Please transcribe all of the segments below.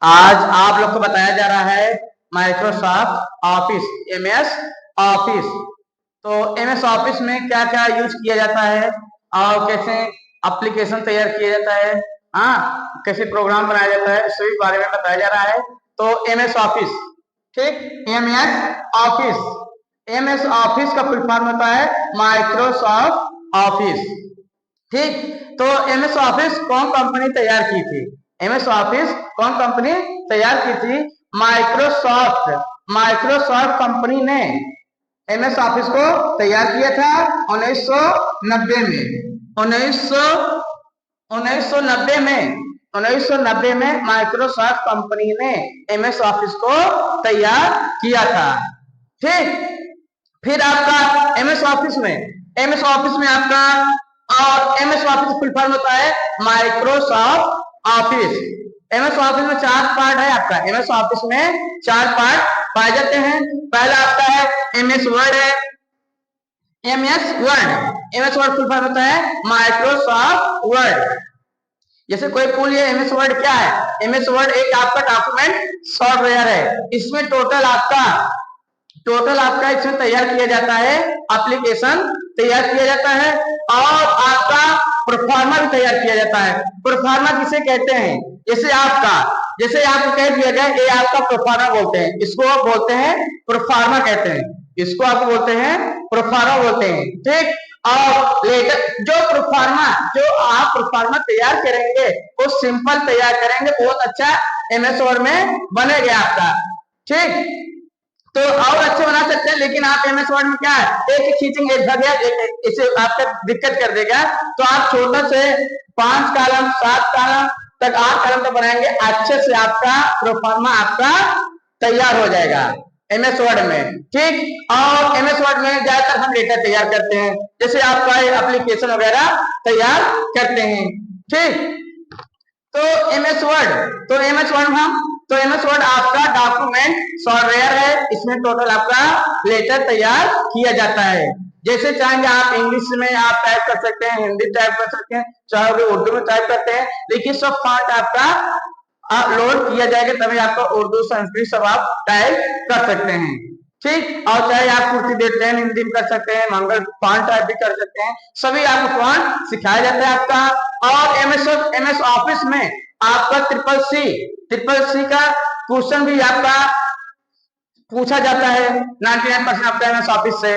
आज आप लोग को बताया जा रहा है माइक्रोसॉफ्ट ऑफिस, एमएस ऑफिस। तो एमएस ऑफिस में क्या क्या यूज किया जाता है और कैसे एप्लीकेशन तैयार किया जाता है, हाँ कैसे प्रोग्राम बनाया जाता है, सभी बारे में बताया जा रहा है। तो एमएस ऑफिस, ठीक, एमएस ऑफिस, एमएस ऑफिस का फुल फॉर्म होता है माइक्रोसॉफ्ट ऑफिस, ठीक। तो एमएस ऑफिस कौन कंपनी तैयार की थी? एमएस ऑफिस कौन कंपनी तैयार की थी? माइक्रोसॉफ्ट, माइक्रोसॉफ्ट कंपनी ने एमएस ऑफिस को तैयार किया था 1990 में। 1990 में माइक्रोसॉफ्ट कंपनी ने एमएस ऑफिस को तैयार किया था, ठीक। फिर आपका एमएस ऑफिस में आपका और एमएस ऑफिस फुल फॉर्म होता है माइक्रोसॉफ्ट ऑफिस। एमएस ऑफिस में 4 पार्ट है आपका, एमएस ऑफिस में 4 पार्ट पाए जाते हैं। पहला आपका है एमएस वर्ड है, एमएस वर्ड फुल फॉर्म होता है माइक्रोसॉफ्ट वर्ड। जैसे कोई पूछ लिया एमएस वर्ड क्या है? एमएस वर्ड एक आपका डॉक्यूमेंट सॉफ्टवेयर है। इसमें टोटल आपका इसमें तैयार किया जाता है, एप्लीकेशन तैयार किया जाता है और आपका प्रोफार्मा भी तैयार किया जाता है। प्रोफार्मा किसे कहते हैं? जैसे आपको कह दिया गया ये आपका प्रोफार्मा बोलते हैं, इसको आप बोलते हैं प्रोफार्मा कहते हैं, इसको आप बोलते हैं प्रोफार्मा बोलते हैं, ठीक। और लेटर जो आप प्रोफार्मा तैयार करेंगे वो सिंपल तैयार करेंगे, बहुत अच्छा एमएस वर्ड में बनेगा आपका, ठीक। तो और अच्छे बना सकते हैं, लेकिन आप एमएस वर्ड में क्या है, एक खींचेंगे एक भाग इसे आपका दिक्कत कर देगा। तो आप छोटा से 5 कॉलम 7 कॉलम तक 8 कॉलम तक बनाएंगे, अच्छे से आपका प्रोफार्मा आपका तैयार हो जाएगा एमएस वर्ड में, ठीक। और एमएस वर्ड में ज्यादातर हम डेटा तैयार करते हैं, जैसे आपका एप्लीकेशन वगैरह तैयार करते हैं, ठीक। तो एमएस वर्ड आपका डॉक्यूमेंट सॉफ्टवेयर है। इसमें टोटल आपका लेटर तैयार किया जाता है। जैसे चाहेंगे आप इंग्लिश में आप टाइप कर सकते हैं, हिंदी टाइप कर सकते हैं, चाहे उर्दू में टाइप करते हैं, लेकिन सब फॉन्ट आपका लोड किया जाएगा, तभी आपका उर्दू संस्कृत सब आप टाइप कर सकते हैं, ठीक। और चाहे आप कुर्सी देते हैं हिंदी में कर सकते हैं, मंगल फॉन्ट टाइप भी कर सकते हैं, सभी आपको फॉन्ट सिखाया जाता है आपका। और एमएस ऑफिस में आपका ट्रिपल सी का क्वेश्चन भी आपका पूछा जाता है 99% आपका एमएस ऑफिस से,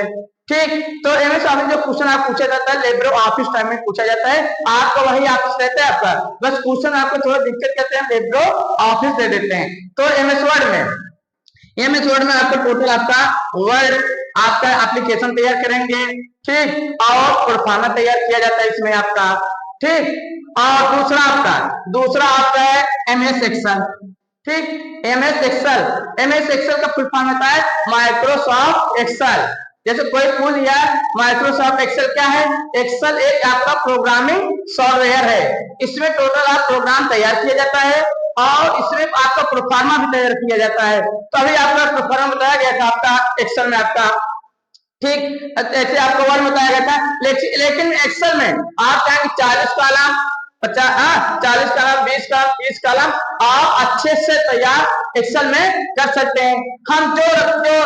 ठीक। तो एमएस ऑफिस जो क्वेश्चन आप पूछा जाता है लिब्रे ऑफिस टाइम में पूछा जाता है, आपका वही ऑफिस रहता है आपका, बस क्वेश्चन आपको थोड़ा दिक्कत करते हैं, लिब्रे ऑफिस दे देते हैं। तो एमएस वर्ड में आपका टोटल आपका वर्ड आपका एप्लीकेशन तैयार करेंगे, ठीक। और प्रोफार्मा तैयार किया जाता है इसमें आपका, ठीक। और दूसरा आपका है एमएस एक्सेल, ठीक। एमएस एक्सेल का फुल फॉर्म होता है माइक्रोसॉफ्ट एक्सेल। जैसे कोई पूछ लिया माइक्रोसॉफ्ट एक्सेल क्या है? एक्सेल एक आपका प्रोग्रामिंग सॉफ्टवेयर है। इसमें टोटल आप प्रोग्राम तैयार किया जाता है और इसमें आपका प्रोफार्मा भी तैयार किया जाता है। तो अभी आपका प्रोफार्मा बताया गया था आपका एक्सेल में आपका, ठीक। ऐसे आपको वर्ड बताया गया था, लेकिन एक्सेल में आप चाहेंगे 40 कॉलम 40 कॉलम 20 कॉलम 30 कॉलम आप अच्छे से तैयार एक्सेल में कर सकते हैं। हम जो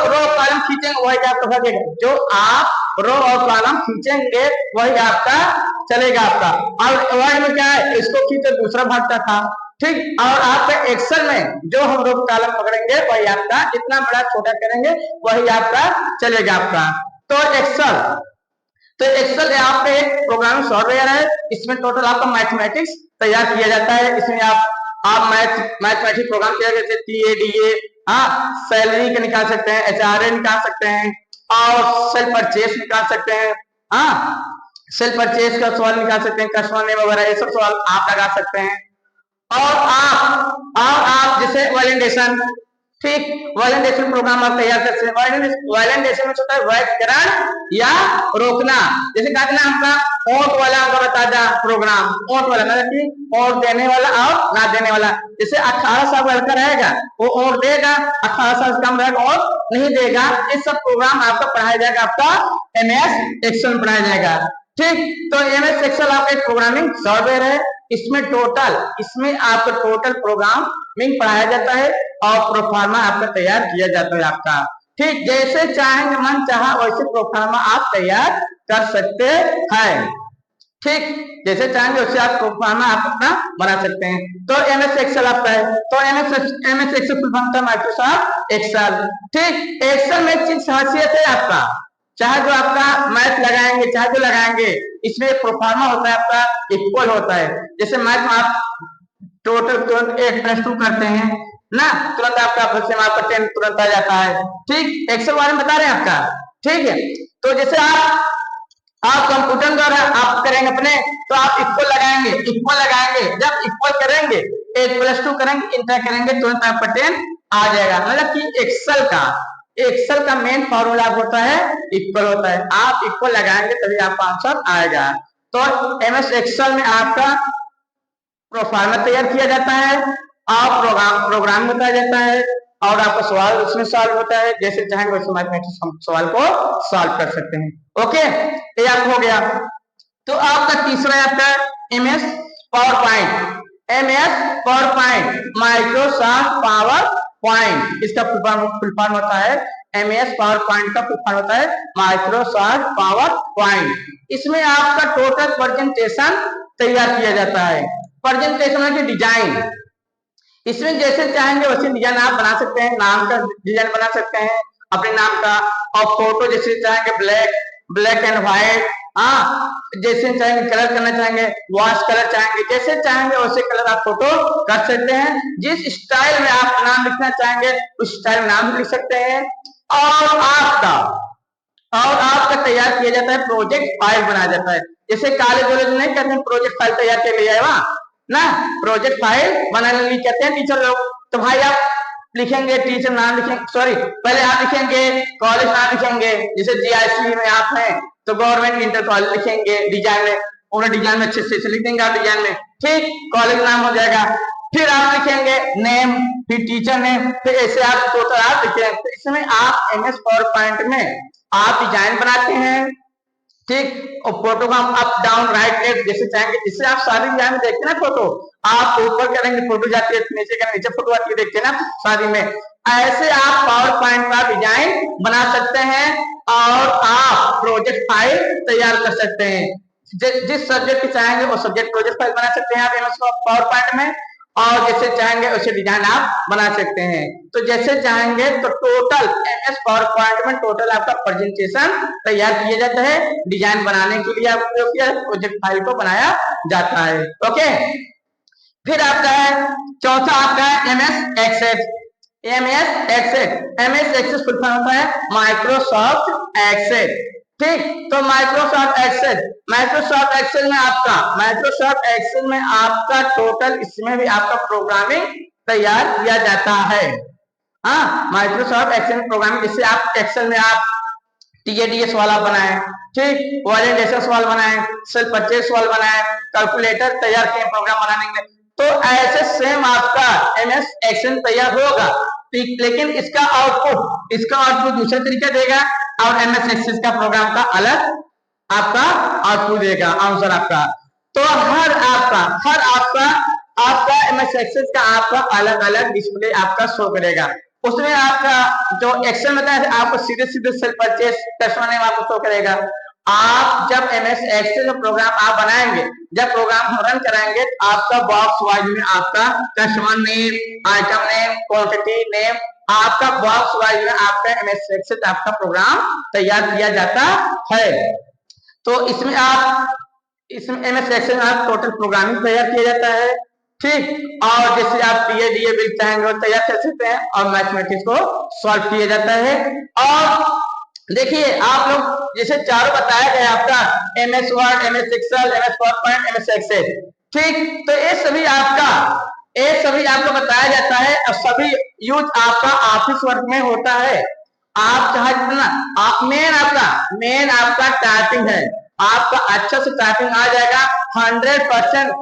रो कॉलम खींचेंगे वही आपका भागेगा, जो आप रो और कॉलम खींचेंगे वही आपका चलेगा आपका। और वर्ड में क्या है, इसको खींचे दूसरा भागता था, ठीक। और आपका एक्सेल में जो हम रो कॉलम पकड़ेंगे वही आपका, जितना बड़ा छोटा करेंगे वही आपका चलेगा आपका। तो एक्सेल आपका एक प्रोग्रामिंग सॉफ्टवेयर है। इसमें टोटल आपका मैथमेटिक्स तैयार किया जाता है। इसमें आप मैथमेटिक्स प्रोग्राम किया जैसे टीएडीए, सैलरी का निकाल सकते हैं, एचआरए निकाल सकते हैं और सेल परचेस निकाल सकते हैं, सेल परचेस का सवाल निकाल सकते हैं, कस्टमर नेम वगैरह ये सब सवाल आप लगा सकते हैं। और आप जैसे वैलिडेशन, ठीक, वैलिडेशन प्रोग्राम आप तैयार कर सकते हैं। वैलिडेशन में होता है वैधकरण या रोकना। जैसे कहते हैं आपका ओट वाला आपका बता दा प्रोग्राम, ओट वाला मतलब कि ओट देने वाला और ना देने वाला। जैसे 18 साल का लड़का रहेगा वो ओट देगा, 18 साल से कम रहेगा ओट नहीं देगा। ये सब प्रोग्राम आपका पढ़ाया जाएगा, आपका एमएस एक्सेल पढ़ाया जाएगा, ठीक। तो एमएस एक्सेल आपका एक प्रोग्रामिंग सॉफ्टवेयर है। इसमें आपका टोटल प्रोग्रामिंग पढ़ाया जाता है और प्रोफार्मा आपका तैयार किया जाता है आपका। ठीक, जैसे चाहेंगे मन चाहा वैसे प्रोफार्मा आप तैयार कर सकते हैं। ठीक, जैसे चाहेंगे वैसे आप प्रोफार्मा आप अपना बना सकते हैं। तो एमएस एक्सेल आपका है, तो एमएस एक्सेल फुल फॉर्म था माइक्रोसॉफ्ट एक्सेल। ठीक, एक्सेल में एक चीज खासियत है आपका, चाहे जो आपका मैथ लगाएंगे चाहे जो लगाएंगे, इसमें प्रोफार्मा होता है आपका इक्वल होता है। जैसे मैथ में आप टोटल तुरंत 8+2 करते हैं ना, तुरंत आपका आपका 10 तुरंत आ जाता है। ठीक, एक्सेल बारे में बता रहे हैं आपका। ठीक है, तो जैसे आप कंप्यूटर द्वारा आप करेंगे अपने, तो आप इक्वल लगाएंगे, जब इक्वल करेंगे 8+2 करेंगे इंटर करेंगे तुरंत आपका 10 आ जाएगा। मतलब कि एक्सेल का मेन फॉर्मूला होता है इक्वल होता है, आप इक्वल लगाएंगे तभी आपका आंसर आएगा। तो एमएस एक्सेल में आपका प्रोफार्मा तैयार किया जाता है और प्रोग्राम बताया जाता है और आपका सवाल उसमें सॉल्व होता है। जैसे चाहेंगे वैसे मैथमेटिक्स हम सवाल को सॉल्व कर सकते हैं। ओके, ये आपको हो गया। तो आपका तीसरा है आपका MS power point, Microsoft power point, इसका फुल फॉर्म होता है एमएस पावर पॉइंट का फुल फॉर्म होता है माइक्रोसॉफ्ट पावर पॉइंट। इसमें आपका टोटल प्रेजेंटेशन तैयार किया जाता है। प्रेजेंटेशन की डिजाइन, इसमें जैसे चाहेंगे वैसे डिजाइन आप बना सकते हैं, नाम का डिजाइन बना सकते हैं अपने नाम का, और फोटो जैसे चाहेंगे ब्लैक एंड व्हाइट, जैसे चाहेंगे कलर करना चाहेंगे वॉश कलर चाहेंगे, जैसे चाहेंगे वैसे कलर आप फोटो कर सकते हैं। जिस स्टाइल में आप नाम लिखना चाहेंगे उस स्टाइल में नाम लिख सकते हैं। और आपका तैयार किया जाता है प्रोजेक्ट फाइल बनाया जाता है। जैसे कॉलेज वॉलेज में नहीं कहते हैं प्रोजेक्ट फाइल तैयार के लिए आए वहां ना, प्रोजेक्ट फाइल बनाने लिए कहते हैं टीचर लोग। तो भाई आप लिखेंगे टीचर नाम लिखेंगे, सॉरी पहले आप लिखेंगे कॉलेज नाम लिखेंगे, जैसे जीआईसी में आप हैं तो गवर्नमेंट इंटर कॉलेज लिखेंगे डिजाइन में, पूरा डिजाइन में अच्छे से लिख देंगे आप डिजाइन में। ठीक, कॉलेज नाम हो जाएगा। फिर आप लिखेंगे नेम, फिर टीचर नेम, फिर ऐसे आप टोटल आप लिखेंगे। तो इसमें आप एमएस पावर पॉइंट में आप डिजाइन बनाते हैं। ठीक, और फोटो को हम अप डाउन राइट लेफ्ट जैसे चाहेंगे, जिससे आप शादी ब्याह में देखते हैं ना फोटो, आप ऊपर करेंगे फोटो जाती है, नीचे करेंगे नीचे फोटो आती है, देखते हैं ना शादी में। ऐसे आप पावर पॉइंट का डिजाइन बना सकते हैं और आप प्रोजेक्ट फाइल तैयार कर सकते हैं। जिस सब्जेक्ट की चाहेंगे वो सब्जेक्ट प्रोजेक्ट फाइल बना सकते हैं आप एमएस पावर पॉइंट में, और जैसे चाहेंगे वैसे डिजाइन आप बना सकते हैं। तो जैसे चाहेंगे तो टोटल एमएस पावर पॉइंट में टोटल आपका प्रेजेंटेशन तैयार किया जाता है, डिजाइन बनाने के लिए आप उपयोग किया प्रोजेक्ट फाइल को बनाया जाता है। ओके, फिर आपका है चौथा आपका है एमएस एक्सेस फुल फॉर्म होता है माइक्रोसॉफ्ट एक्सेल। ठीक, तो माइक्रोसॉफ्ट एक्सेल में आपका टोटल इसमें भी आपका प्रोग्रामिंग तैयार किया जाता है। माइक्रोसॉफ्ट एक्सेल प्रोग्रामिंग, जिससे आप एक्सेल में आप टीएडीएस वाला बनाए, ठीक, वॉलेट वाला बनाए, सेल परचेस वाला बनाए, कैलकुलेटर तैयार किए प्रोग्राम बनाने में। तो ऐसे सेम आपका एमएस एक्सेल तैयार होगा, लेकिन इसका आउटपुट दूसरे तरीके देगा और एमएस एक्सेल का प्रोग्राम का अलग आपका आउटपुट देगा आंसर आपका। तो हर आपका एमएस एक्सेल का आपका अलग अलग डिस्प्ले आपका शो करेगा। उसमें आपका जो एक्सेल में है आपको सीधे सेल परचेस कस्टमर नेम आपको शो करेगा। आप जब एमएस एक्सेल का प्रोग्राम आप बनाएंगे, जब प्रोग्राम रन कराएंगे, आपका बॉक्स वाइज में आपका customer name, item name, quantity name, आपका बॉक्स वाइज में आपका एमएस एक्सेल आपका प्रोग्राम तैयार किया जाता है। तो इसमें एमएस एक्सेल में आप टोटल प्रोग्रामिंग तैयार किया जाता है। ठीक, और जैसे आप टीएडीए बिल चाहेंगे तैयार कर सकते हैं और मैथमेटिक्स को सॉल्व किया जाता है। और देखिए आप लोग जैसे चारों बताया गया आपका MS Word, MS Excel, MS PowerPoint, MS Excel. ठीक, तो ये सभी आपको बताया जाता है और सभी यूज आपका ऑफिस वर्क में होता है। आप चाहे जितना आप मेन आपका टाइपिंग है, आपका अच्छा से टाइपिंग आ जाएगा 100%।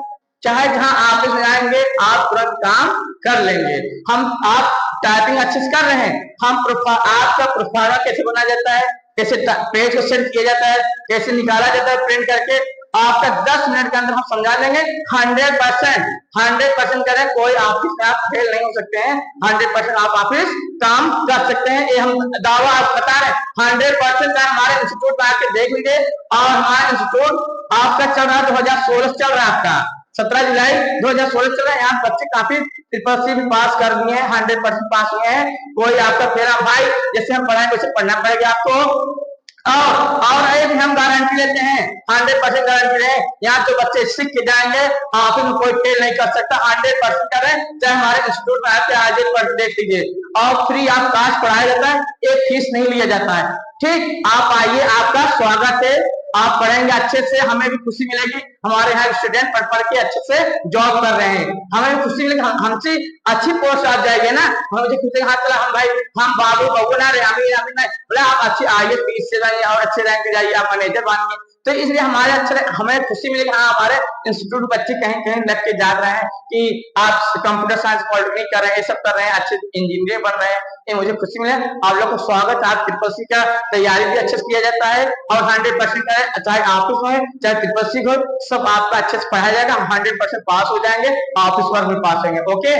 चाहे जहां ऑफिस में आएंगे आप तुरंत काम कर लेंगे। आप टाइपिंग अच्छे से कर रहे हैं, आपका प्रोफार्मा कैसे बनाया जाता है, कैसे पेज को सेट किया जाता है, कैसे निकाला जाता है प्रिंट करके, आपका 10 मिनट के अंदर हम समझा देंगे 100% करें, कोई ऑफिस में आप फेल नहीं हो सकते हैं, 100% आप ऑफिस काम कर सकते हैं, ये हम दावा आप बता रहे हैं 100%। का हमारे इंस्टीट्यूट में आके देख लीजिए, और हमारा इंस्टीट्यूट आपका चल रहा है 2016 चल रहा है, आपका 17 जुलाई 2016 चल रहा है। यहाँ बच्चे काफी ट्रिपल सी भी पास कर दिए हैं, 100% पास हुए हैं, कोई आपका फेल भाई जैसे हम पढ़ाएंगे वैसे पढ़ना पड़ेगा आपको। और एक हम गारंटी लेते हैं, 100% गारंटी है, यहाँ जो बच्चे सीख के जाएंगे ऑफिस में कोई फेल नहीं कर सकता, 100% करें, चाहे हमारे इंस्टीट्यूट में आके आज एक देख लीजिए, और फ्री ऑफ कास्ट पढ़ाया जाता है, एक फीस नहीं लिया जाता है। ठीक, आप आइए, आपका स्वागत है, आप पढ़ेंगे अच्छे से, हमें भी खुशी मिलेगी, हमारे यहाँ स्टूडेंट पढ़ पढ़ के अच्छे से जॉब कर रहे हैं, हमें भी खुशी मिलेगी, हमसे अच्छी पोस्ट आ जाएगी ना, हम मुझे खुशी हाथ चला, हम भाई हम बाबू बबू ना रहे, अमीर अमीर नहीं बोले, आप अच्छी आइए, पीस से जाइए और अच्छे रैंक जाइए, आप मैनेजर बनिए, तो इसलिए हमारे अच्छे हमें खुशी मिलेगी, हाँ हमारे इंस्टीट्यूट बच्चे कहीं कहीं लग के जा रहे हैं कि आप कंप्यूटर साइंस पॉलिटेक्निक कर रहे हैं, ये सब कर रहे हैं, अच्छे इंजीनियर बन रहे हैं, ये मुझे खुशी मिले। आप लोग को स्वागत, आप ट्रिपल सी का तैयारी भी अच्छे से किया जाता है, और 100% का है, चाहे ऑफिस हो चाहे ट्रिपल सी हो, सब आपका अच्छे से पढ़ाया जाएगा, हम 100% पास हो जाएंगे, ऑफिस वर्क में पास होंगे। ओके।